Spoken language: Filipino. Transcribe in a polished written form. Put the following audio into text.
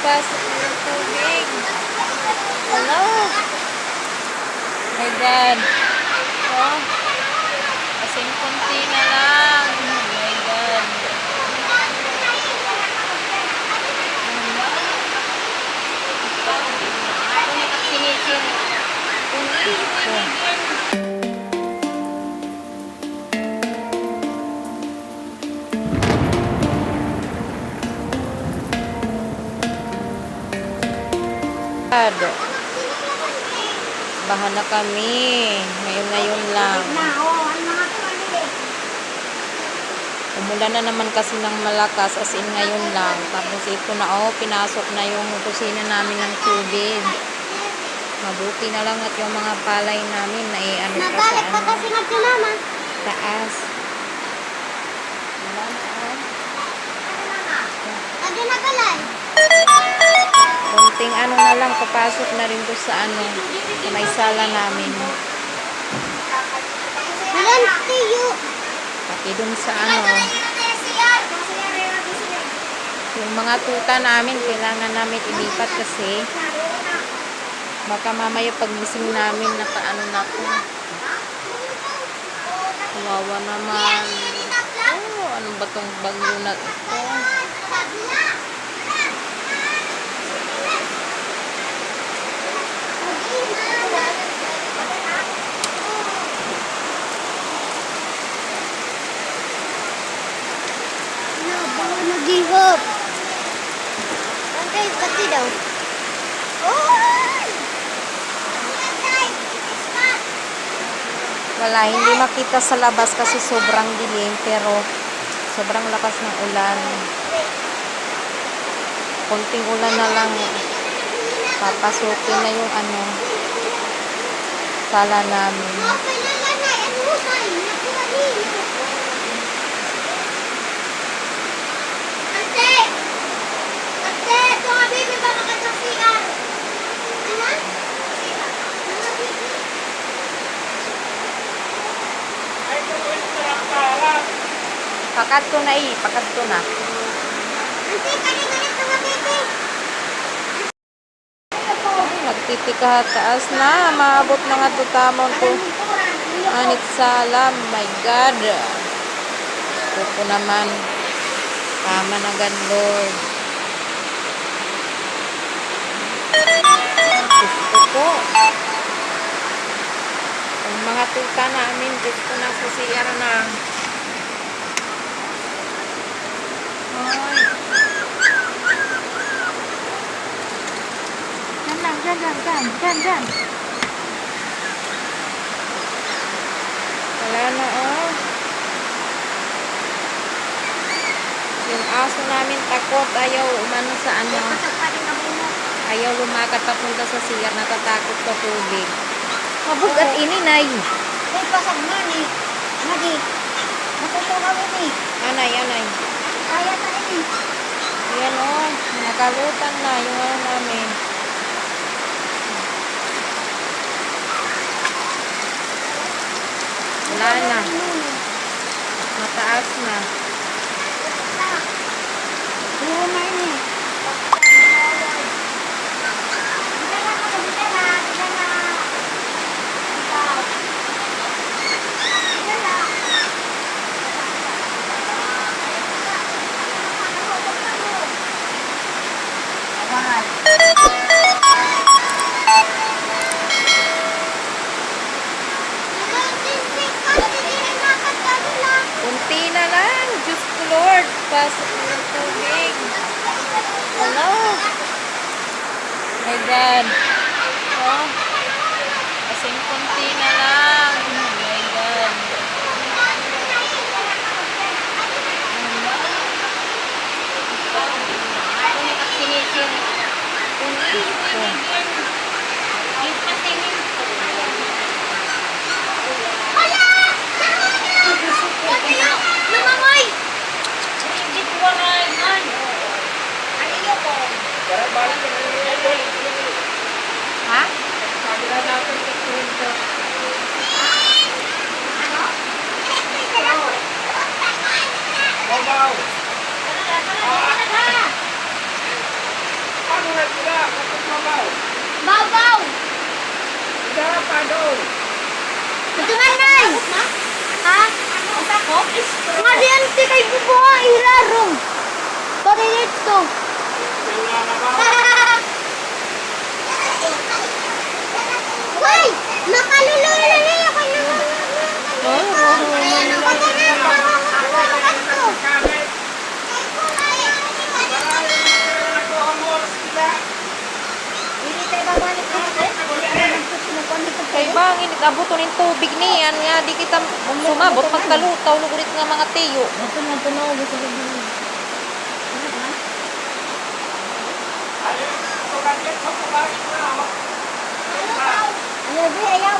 Pasok ng tubig. Hello. My God. Oh. Kasing kunti na lang. Oh my God. Bahan na kami. Ngayon lang. Umulan na naman kasi ng malakas, as in ngayon lang. Tapos ito na, pinasok na yung kusina namin ng tubig. Mabuti na lang at yung mga palay namin na ano pa sa ano. Taas. Wala na, Kunting ano na lang, papasok na rin doon sa ano, sa may sala namin. Pati doon sa ano, yung mga tuta namin, kailangan namin ilipat kasi baka mamaya paggising namin, nakaano na po. Kawawa naman. Oh, ano ba tong bagyo na ito? Nag-give-up. Okay, pati daw. Wala, hindi makita sa labas kasi sobrang dilim, pero sobrang lakas ng ulan. Konting ulan na lang, papasukin na yung ano, sala namin. Pakat ko na pakat ko na. Nagtitika taas na, maabot na nga to tamon ko. Anit salam, my God. Kuko naman. Tama na gan, Lord. Gusto ko. Ang mga tuta namin, gusto na sa CR na. Ay. Diyan. Wala na, Yung aso namin takot, ayaw umano sa ano. Ayaw lumakat papunta sa CR, natatakot sa tubig. Mabugat ini, Nay. May pasag na ni. Nagi. Matutuhaw ini. Anay. Kaya na ini. Ayan, nakalutan na yung ano namin. Wala na. Mataas na. Puro na ini. Kunti na lang. Diyos ko, Lord. Pasok ng tubig. Hello. My God. Kasing kunti na lang. My God. Ha? Babaw! Ito na, Nay! Ha? Nga diyan, kay bubuha, ilarong. Pari ito. Uy! Makalulula na ako Kay bangin, itabuto ng tubig niyan nga, di kita sumabot, magkalutaw, lugulit nga mga tiyo. Ito na tunog. Gusto ko din. Ayaw, ayaw.